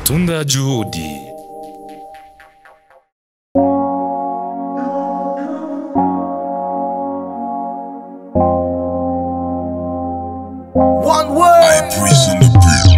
Matunda Juhudi. One word. I prison the beat.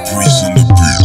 Breeze in the beat.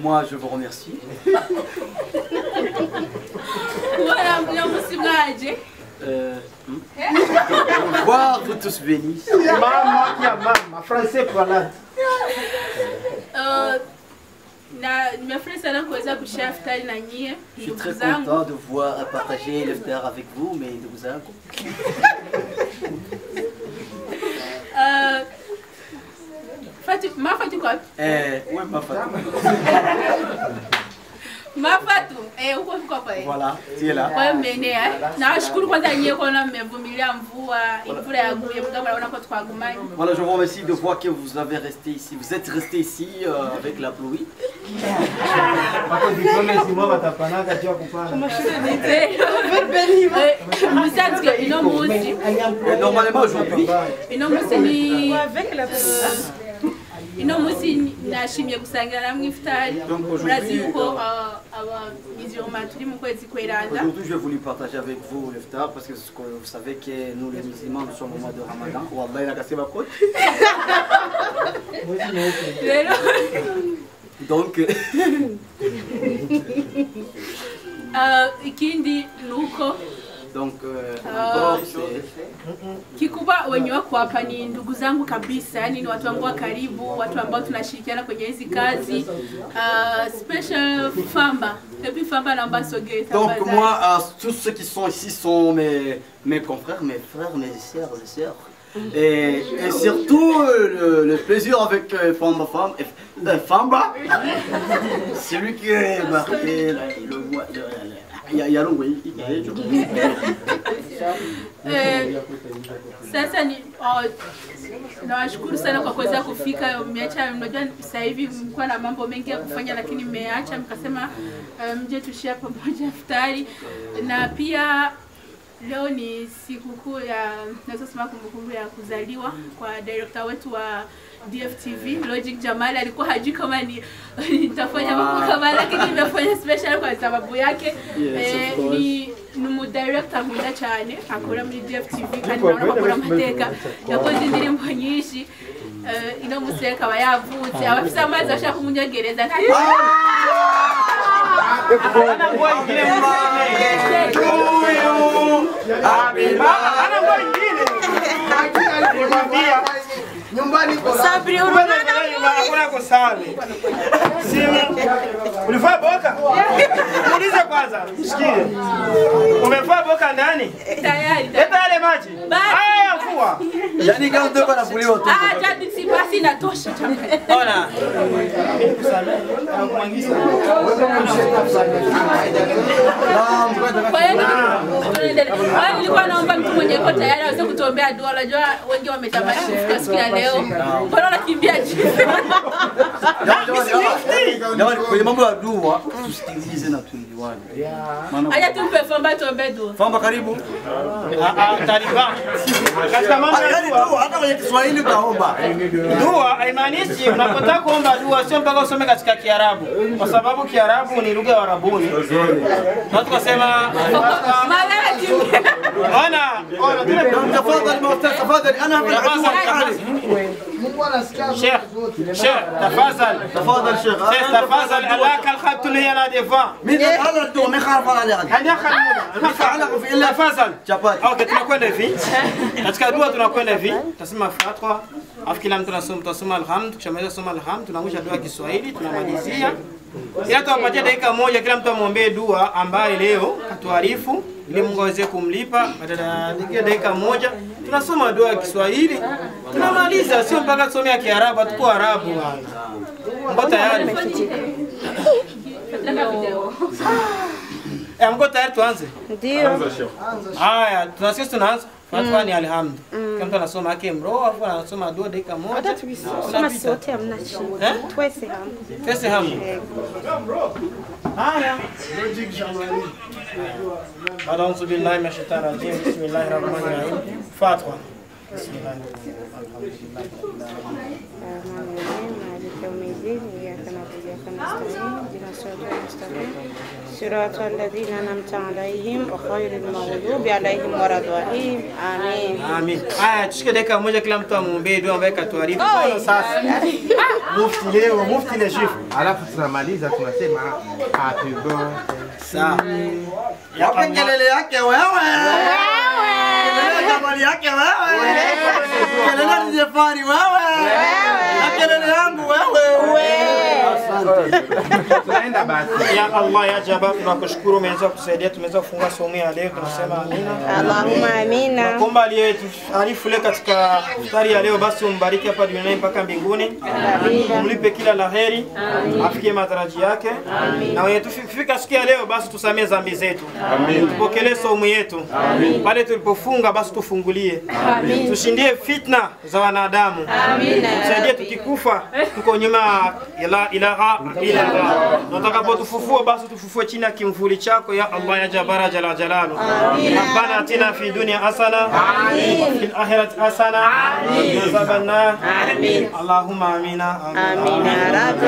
moi je vous remercie. Au revoir, vous tous bénis. Maman, français parlant. Je suis très content de voir partager l'iftar avec vous, mais de vous Ma Fatou quoi? Ouais, ma Fatou. Ma Fatou, uko kwa pale. Voilà, tu es là. Kwa mene nashukuru kwanza nyie kuona mmevumilia mvua yaguye mgamba naona kwa twagumanye. Voilà, je vous remercie de voir que vous avez resté ici. Vous êtes resté ici avec la pluie. Normalement aujourd'hui. Aujourd'hui, je voulais partager avec vous l'iftar parce que vous savez que nous les musulmans nous sommes au mois de Ramadan. Wallah, il a cassé ma côte. Donc donc kikubwa wenye wako hapa ni ndugu zangu kabisa, yani ni watu wangu wa karibu, watu ambao tunashirikiana kwenye hizi kazi. Special Famba, depuis Famba naomba sogee. Donc moi, tous ceux qui sont ici sont mes confrères, mes frères, mes sœurs, et surtout le plaisir avec Famba, c'est lui qui est marqué le mois de sasa ni nawashukuru sana kwa kuweza kufika. Mmeacha, mnajua sasa hivi mlikuwa na mambo mengi ya kufanya, lakini mmeacha mkasema mje tushia pamoja iftari. Na pia leo ni sikukuu ya, naweza sema kumbukumbu ya kuzaliwa kwa director wetu wa DFTV Logic Jamal. Alikuwa hajui kama nitafanya mambo kama, lakini nimefanya special kwa sababu yake. Ni director mwenda cyane akora muri DFTV kandi naona bakora amateka yakoze indirimbo nyinshi. Ino museka aba yavutse, abafite amazi ashaka kumunyegereza ati nyumbani kwa Sabri hakuna kusali. Ulifaa boka? Muulize kwanza, sikie. Umefaa boka ndani? tayari. Leta yale maji. Haya mvua. Yani kama mtu anapuliwa tu. Jadi si basi inatosha. Ona. Nilikuwa naomba mtu mwenye yuko tayari aweze kutuombea dua. Unajua wengi wametamani kufika siku ya leo. Mbona unakimbia chini? Jamani, kwenye mambo ya dua tusikilize na tuelewane. Acha tumpe Famba tuombe dua. Famba karibu. Taliban. Katika mambo ya dua, hata kwenye Kiswahili utaomba. Dua haimaanishi unapotaka kuomba dua sio mpaka usome katika Kiarabu, kwa sababu Kiarabu ni lugha ya Arabuni. Na tukasema ona tafadhali ana Sheikh tafadhali Sheikh tafadhali alaka alkhat اللي هي لا دفاع mimi hapa tu mekharfa عليك hadi tafadhali okay, tunakwenda hivi katika dua, tunakwenda hivi tutasema Fatiha, afu kila mtu tunasoma alhamd. Tukishamaliza kusoma alhamd tunaangusha dua ya Kiswahili, tunamalizia ila tuwapatie dakika moja kila mtu amwombee dua ambaye leo katuarifu ili Mungu aweze kumlipa. Baada ya dakika moja tunasoma dua ya Kiswahili tunamaliza, sio mpaka tusome ya Kiarabu. Tuko Arabu bwana. Mko tayari? Mko tayari tuanze? Ndio. Haya, tunaanza. Fatiha ni alhamd. Kama mtu anasoma yake mroho afu anasoma dua dakika moja. Hata tukisoma sote hamna shida. Twese hamu. Twese hamu. Haya. أعوذ بالله من الشيطان الرجيم. بسم الله الرحمن الرحيم. فاتحة. مالك يوم الدين إياك نعبد وإياك نستعين اهدنا الصراط المستقيم صراط الذين أنعمت عليهم غير المغضوب عليهم ولا الضالين آمين. Amin. Haya, tushike dakika moja kila mtu amuombee dua ambaye katuarifu. Sasa mufti leo, mufti le chifu. Alafu tunamaliza tunasema happy birthday. Sawa. Wape kelele yake wewe. Kelele jamani yake wewe. Kelele ni Jefari wewe. Na kelele yangu wewe. Asante. Tunaenda basi. Ya Allah ya Jabbar, tunakushukuru umeweza kusaidia, tumeweza kufunga somo ya leo, tunasema amina. Allahumma amina. Naomba aliyetuarifu leo katika iftari ya leo basi umbariki hapa duniani mpaka mbinguni. Umlipe kila laheri, afikie matarajio yake. Na wenye tufika siku ya leo basi tusamee dhambi zetu. Tupokelee somo yetu. Pale tulipofunga basi tufungulie. Tushindie fitna za wanadamu. Tusaidie tukikufa tuko nyuma ila ilaha illa Allah. Tutakapotufufua basi tufufue chini ya kimvuli chako ya Allah ya Jabbar jalla jalalu. Rabbana atina fi dunya hasana wa fil akhirati hasana wa qina adhaban nar. Allahumma amina. Amin ya Rabbi.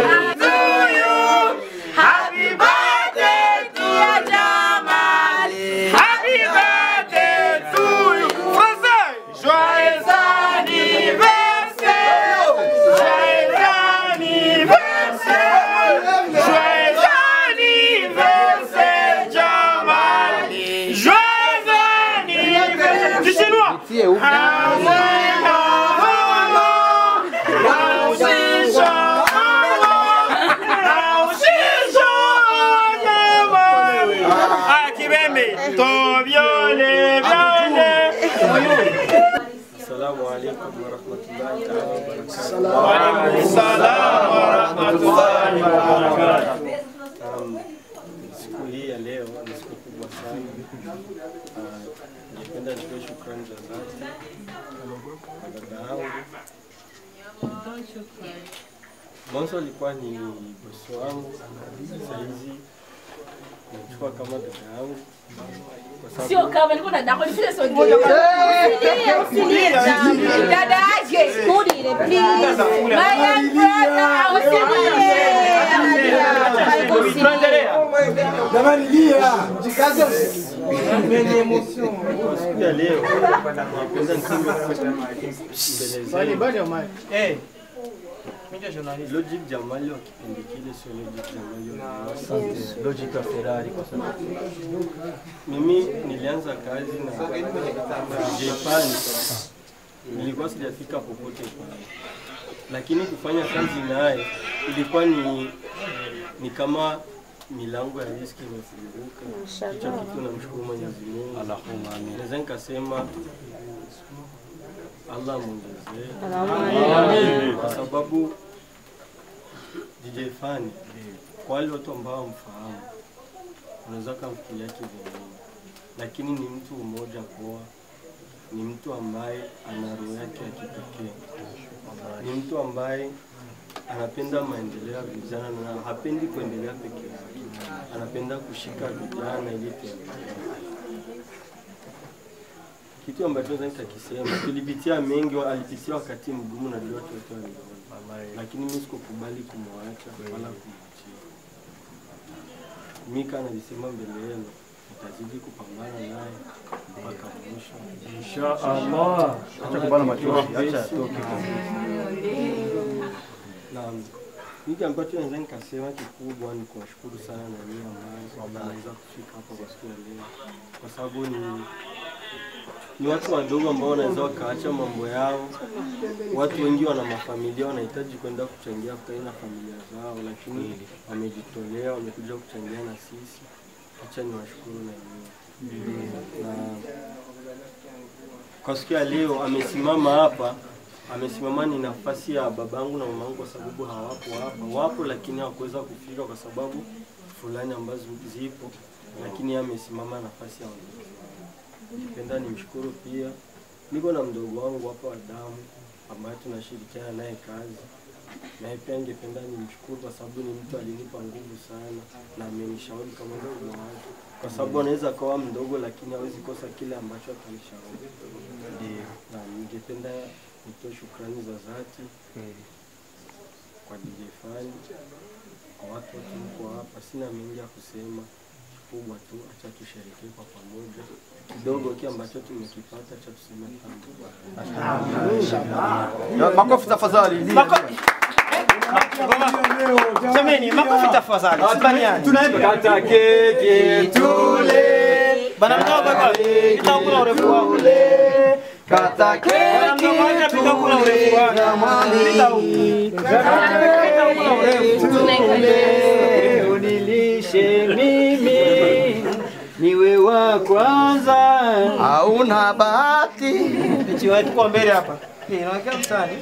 Happy birthday to you, Jamal. Happy birthday to you. Français. Joyeux anniversaire. Joyeux anniversaire. Joyeux anniversaire, Jamal. Joyeux anniversaire. Du chinois. Assalamu alaikum wa rahmatullahi ta'ala wa barakatuh. Wa alaikum salam wa rahmatullahi wa barakatuh. Siku hii ya leo ni siku kubwa sana. Ningependa nitoe shukrani za dhati kwa dada yangu. Mwanzo alikuwa ni bosi wangu, sasa hizi nachukua kama dada yangu. Sio kama niko na dako nifile sogea. Usilie dada yake. Usilie please. My young brother, usilie. Jamani lia. Jikaze. Mwenye emotion. Siku ya leo napenda niseme mbele zenu. Logic Jamali wa kipindi kile sio Logic Jamali wa Logic wa Ferrari kwa sababu mimi nilianza kazi na Japan, nilikuwa sijafika popote pale, lakini kufanya kazi naye ilikuwa ni kama milango ya riziki imefunguka. Hicho kitu namshukuru Mwenyezi Mungu. Allahumma amin. Naweza nikasema Allah muongezee. Amin. Kwa sababu DJ Fani kwa wale watu ambao wamfahamu unaweza kumfikiria kivingine, lakini ni mtu mmoja poa, ni mtu ambaye ana roho yake ya kipekee, ni mtu ambaye anapenda maendeleo ya vijana na hapendi kuendelea peke yake, anapenda kushika vijana ili tuendelee. Kitu ambacho naweza nikakisema, tulipitia mengi, alipitia wakati mgumu na ndio watu wote waliona, lakini mimi sikukubali kumwacha wala kumwachia. Mimi kana nisema mbele yenu nitazidi kupambana naye mpaka mwisho inshallah. Acha kubana machozi, acha atoke. Naam. Hiki ambacho naweza nikasema kikubwa ni kuwashukuru sana na nyinyi ambao wameweza kufika hapa kwa siku ya leo, kwa sababu ni watu wadogo ambao wanaweza wakaacha mambo yao. Watu wengi wana mafamilia, wanahitaji kwenda kuchangia kwa familia zao, lakini wamejitolea, wamekuja kuchangia na sisi. Acha niwashukuru na nyinyi. Na kwa siku ya leo amesimama hapa, amesimama ni nafasi ya babangu na mamangu kwa sababu hawapo hapa. Wapo lakini hawakuweza kufika kwa sababu fulani ambazo zipo, lakini amesimama nafasi ya wao. Nipenda nimshukuru pia. Niko na mdogo wangu hapa wa damu ambaye tunashirikiana naye kazi. Na pia ningependa nimshukuru kwa sababu ni mtu alinipa nguvu sana na amenishauri kama ndugu wangu. Kwa sababu anaweza kuwa mdogo lakini hawezi kosa kile ambacho atanishauri. Na ningependa nitoe shukrani za dhati kwa DJ Fani, kwa watu wote mko hapa. Sina mengi ya kusema, kikubwa tu acha tusherehekee kwa pamoja kidogo kile ambacho tumekipata, acha tuseme Ya, makofi tafadhali. Semeni makofi tafadhali. Sibaniani. Tunaimba kata keki tule. Bana mtoka kwa kitakula urefu wako. Kata keki kitakula urefu wako. Kitakula urefu. Unilishe mimi niwe wa kwanza. Hauna bahati. Chiwa tuko mbele hapa. Inaonekana mtani.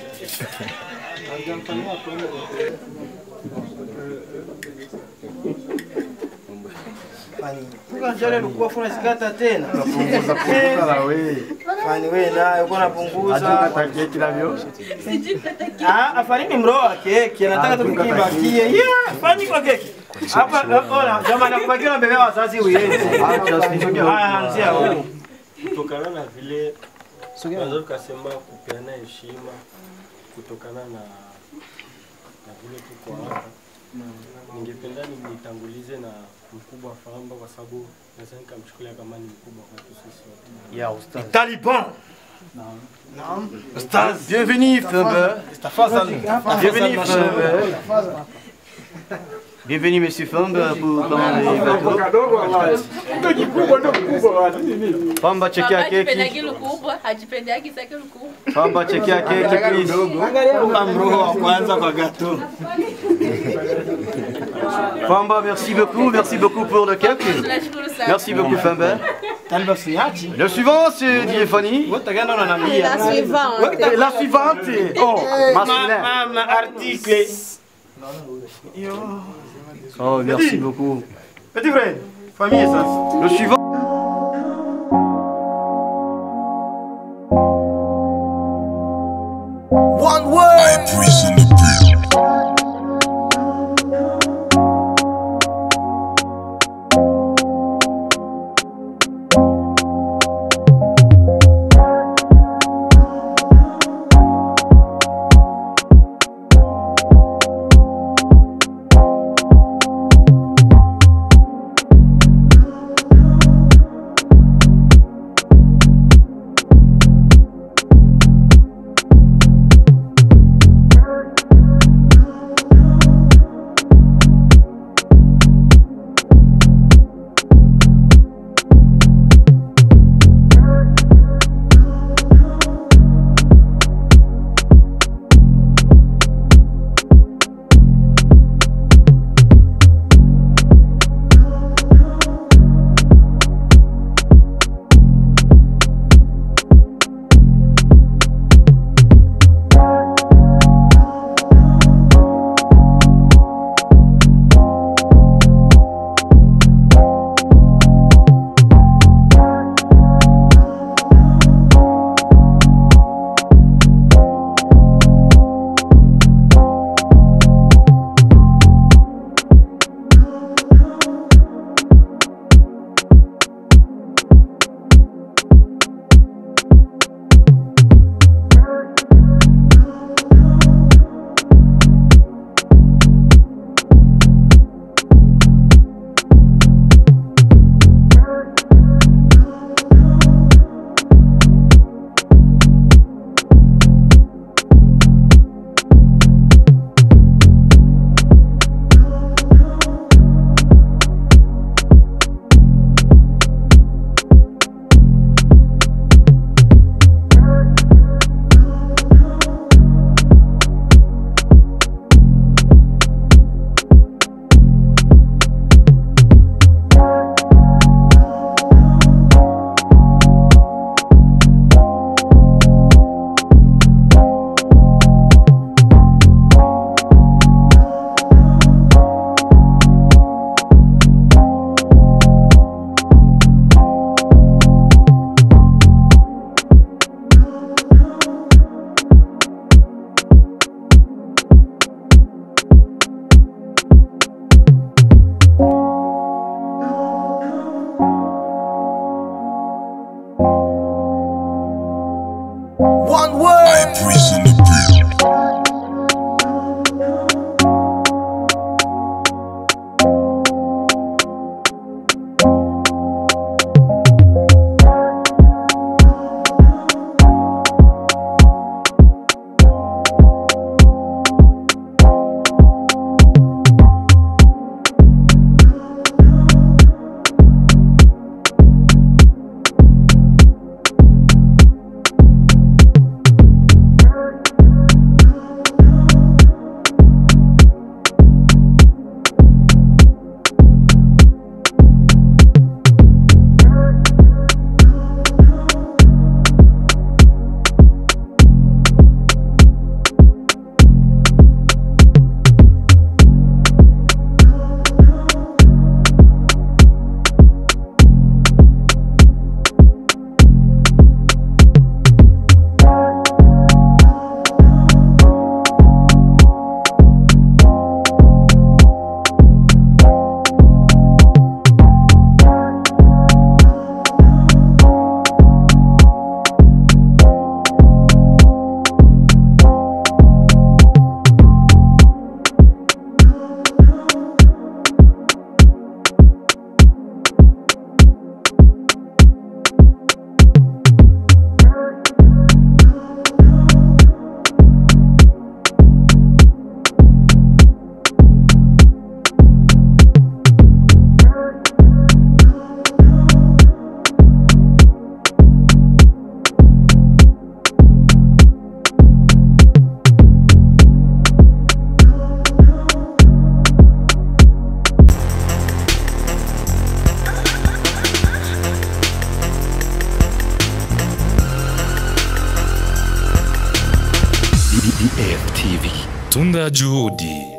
Tuka njale lukua funa sikata tena. Punguza la wewe. Fani wewe nayo uko napunguza. Kata keki la vyo. Afani ni mroa keki, anataka tukibakie. Yeah, fani kwa keki. Hapa ona, jamaa nakubakia na bebe wazazi wewe. Acha sivyo. Haya, anzia huko. kutokana na vile tunaweza tukasema kupeana heshima kutokana na vile tuko hapa. Ningependa nitangulize na mkubwa Famba kwa sababu naweza nikamchukulia kama ni mkubwa kwetu sisi wote. Ya ustaz. Taliban. Naam. Ustaz, bienvenue Famba. Bienvenue Famba. Bienvenue Monsieur Famba pour commander Famba chekia keki. Famba chekia keki please. Amroho wa kwanza kwa gato. Famba, merci beaucoup pour le cake. Merci beaucoup Famba. Le suivant c'est Diefani. La suivante. Oh, masculin. Ma article. Oh, merci beaucoup. Petit frère, famille ça. Le suivant. One word. I prison the One word. I prison the beat. DDF TV. Tunda juhudi.